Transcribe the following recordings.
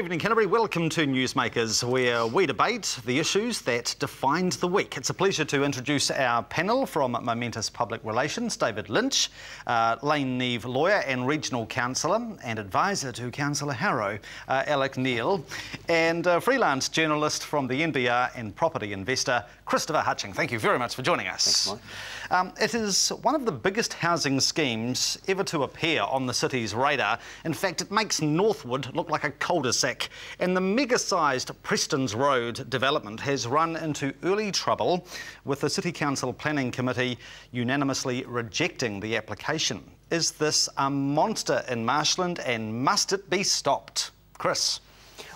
evening, Canterbury. Welcome to NewsMakers, where we debate the issues that defined the week. It's a pleasure to introduce our panel from Momentus Public Relations, David Lynch, Lane Neve lawyer and regional councillor and advisor to Councillor Harrow, Alec, and freelance journalist from the NBR and property investor, Christopher Hutching. Thank you very much for joining us. Thanks, Mike. It is one of the biggest housing schemes ever to appear on the city's radar. In fact, it makes Northwood look like a cul-de-sac. And the mega-sized Preston's Road development has run into early trouble, with the City Council Planning Committee unanimously rejecting the application. Is this a monster in Marshland, and must it be stopped? Chris?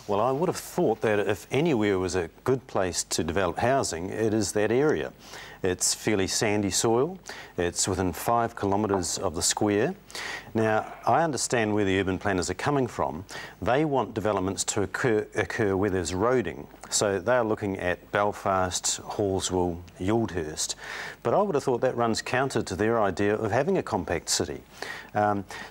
Well, I would have thought that if anywhere was a good place to develop housing, it is that area. It's fairly sandy soil. It's within 5 kilometres of the square. Now, I understand where the urban planners are coming from. They want developments to occur where there's roading. So they're looking at Belfast, Hallswell, Yuldhurst. But I would have thought that runs counter to their idea of having a compact city.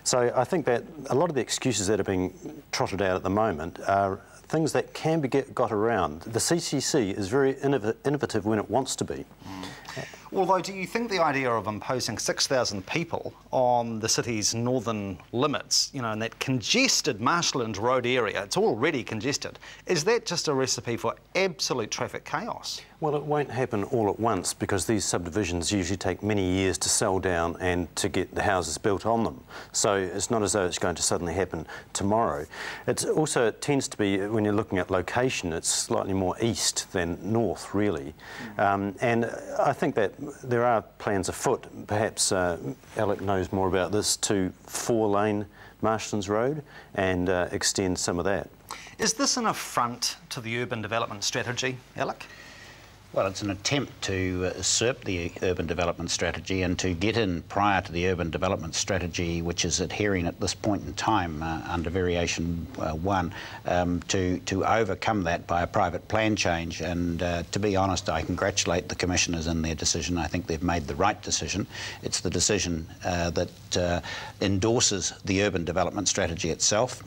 So I think that a lot of the excuses that are being trotted out at the moment are things that can be got around. The CCC is very innovative when it wants to be. Although, do you think the idea of imposing 6,000 people on the city's northern limits, you know, in that congested Marshland Road area, it's already congested, is that just a recipe for absolute traffic chaos? Well, it won't happen all at once, because these subdivisions usually take many years to sell down and to get the houses built on them. So it's not as though it's going to suddenly happen tomorrow. It's also, it tends to be, when you're looking at location, it's slightly more east than north, really. And I think that there are plans afoot, perhaps Alec knows more about this, to 4-lane Marshlands Road and extend some of that. Is this an affront to the urban development strategy, Alec? Well, it's an attempt to usurp the urban development strategy and to get in prior to the urban development strategy, which is adhering at this point in time under Variation 1, to overcome that by a private plan change. And to be honest, I congratulate the commissioners in their decision. I think they've made the right decision. It's the decision that endorses the urban development strategy itself.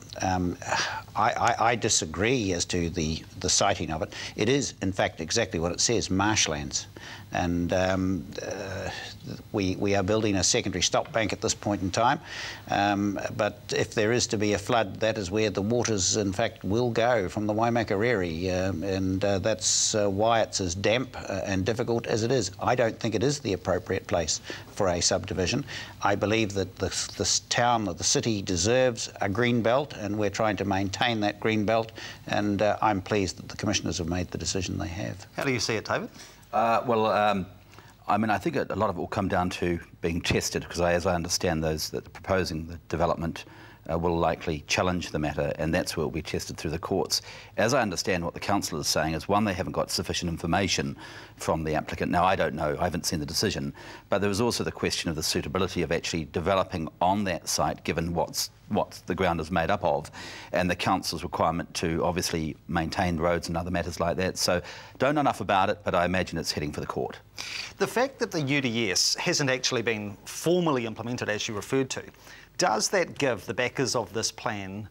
I disagree as to the citing of it. It is, in fact, exactly what it says. Marshlands, and we are building a secondary stock bank at this point in time, but if there is to be a flood, that is where the waters in fact will go from the Waimakariri, and that's why it's as damp and difficult as it is. I don't think it is the appropriate place for a subdivision. I believe that this town, or the city, deserves a green belt, and we're trying to maintain that green belt, and I'm pleased that the commissioners have made the decision they have. How do you see it, David? I mean, I think a lot of it will come down to being tested, because as I understand those that are proposing the development will likely challenge the matter, and that's where it will be tested through the courts. As I understand, what the council is saying is, one, they haven't got sufficient information from the applicant. Now, I don't know, I haven't seen the decision, but there was also the question of the suitability of actually developing on that site, given what the ground is made up of, and the council's requirement to obviously maintain roads and other matters like that. So don't know enough about it, but I imagine it's heading for the court. The fact that the UDS hasn't actually been formally implemented, as you referred to, does that give the backers of this plan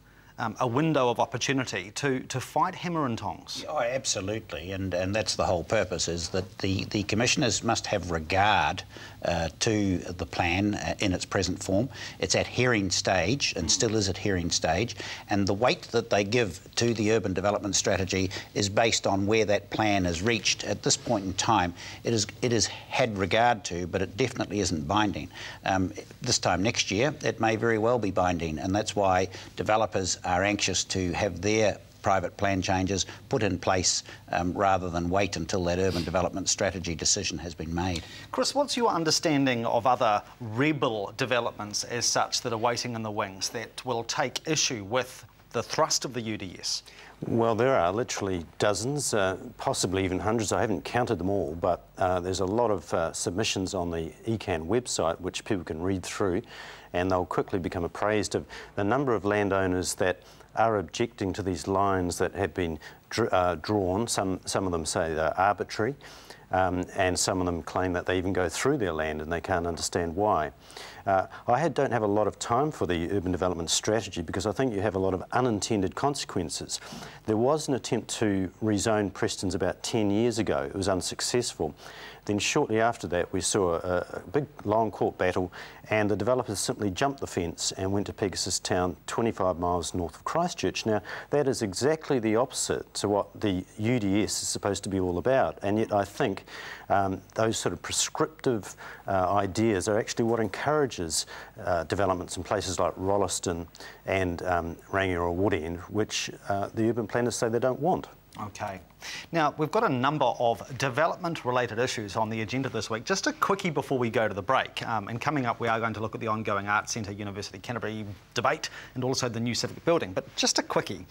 a window of opportunity to fight hammer and tongs? Oh, absolutely, and that's the whole purpose, is that the commissioners must have regard to the plan in its present form. It's at hearing stage, and still is at hearing stage, and the weight that they give to the urban development strategy is based on where that plan is reached. At this point in time, it is had regard to, but it definitely isn't binding. This time next year, it may very well be binding, and that's why developers are anxious to have their private plan changes put in place rather than wait until that urban development strategy decision has been made. Chris, what's your understanding of other rebel developments as such that are waiting in the wings that will take issue with the thrust of the UDS? Well, there are literally dozens, possibly even hundreds. I haven't counted them all, but there's a lot of submissions on the ECAN website which people can read through, and they'll quickly become appraised of the number of landowners that are objecting to these lines that have been drawn. Some of them say they're arbitrary, and some of them claim that they even go through their land and they can't understand why. I don't have a lot of time for the urban development strategy because I think you have a lot of unintended consequences. There was an attempt to rezone Prestons about 10 years ago. It was unsuccessful. Then shortly after that we saw a big long court battle, and the developers simply jumped the fence and went to Pegasus Town, 25 miles north of Christchurch. Now that is exactly the opposite to what the UDS is supposed to be all about, and yet I think those sort of prescriptive ideas are actually what encourages developments in places like Rolleston and Rangiora Woodend, which the urban planners say they don't want. Okay. Now, we've got a number of development-related issues on the agenda this week. Just a quickie before we go to the break. And coming up, we are going to look at the ongoing Arts Centre University Canterbury debate and also the new civic building. But just a quickie.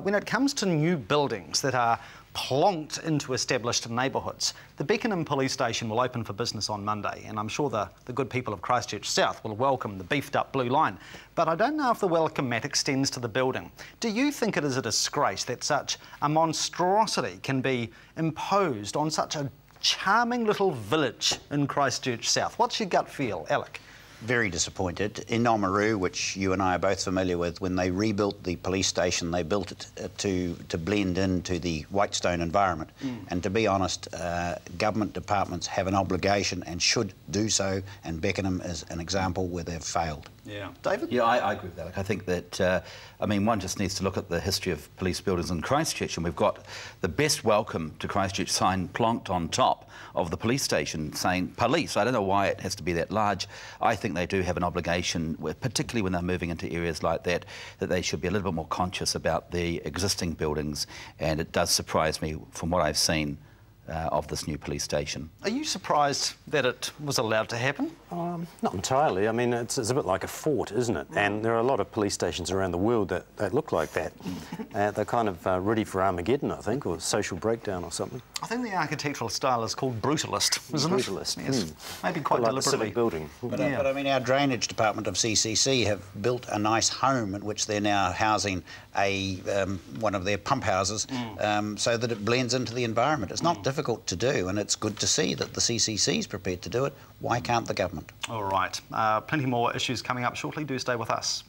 When it comes to new buildings that are plonked into established neighbourhoods, the Beckenham Police Station will open for business on Monday, and I'm sure the good people of Christchurch South will welcome the beefed-up blue line. But I don't know if the welcome mat extends to the building. Do you think it is a disgrace that such a monstrosity can be imposed on such a charming little village in Christchurch South? What's your gut feel, Alec? Very disappointed. In Oamaru, which you and I are both familiar with, when they rebuilt the police station, they built it to blend into the Whitestone environment. And to be honest, government departments have an obligation and should do so, and Beckenham is an example where they've failed. Yeah. David? Yeah, I agree with that. I think that, I mean, one just needs to look at the history of police buildings in Christchurch, and we've got the best welcome to Christchurch sign plonked on top of the police station saying police. I don't know why it has to be that large. I think they do have an obligation, particularly when they're moving into areas like that, that they should be a little bit more conscious about the existing buildings, and it does surprise me from what I've seen of this new police station. Are you surprised that it was allowed to happen? Not entirely. I mean, it's a bit like a fort, isn't it? And there are a lot of police stations around the world that look like that. They're kind of ready for Armageddon, I think, or social breakdown or something. I think the architectural style is called brutalist, isn't it? Brutalist. Yes. Maybe quite like deliberately. The civic building. But I mean, our drainage department of CCC have built a nice home in which they're now housing one of their pump houses so that it blends into the environment. It's not difficult to do, and it's good to see that the CCC is prepared to do it. Why can't the government? All right. Plenty more issues coming up shortly. Do stay with us.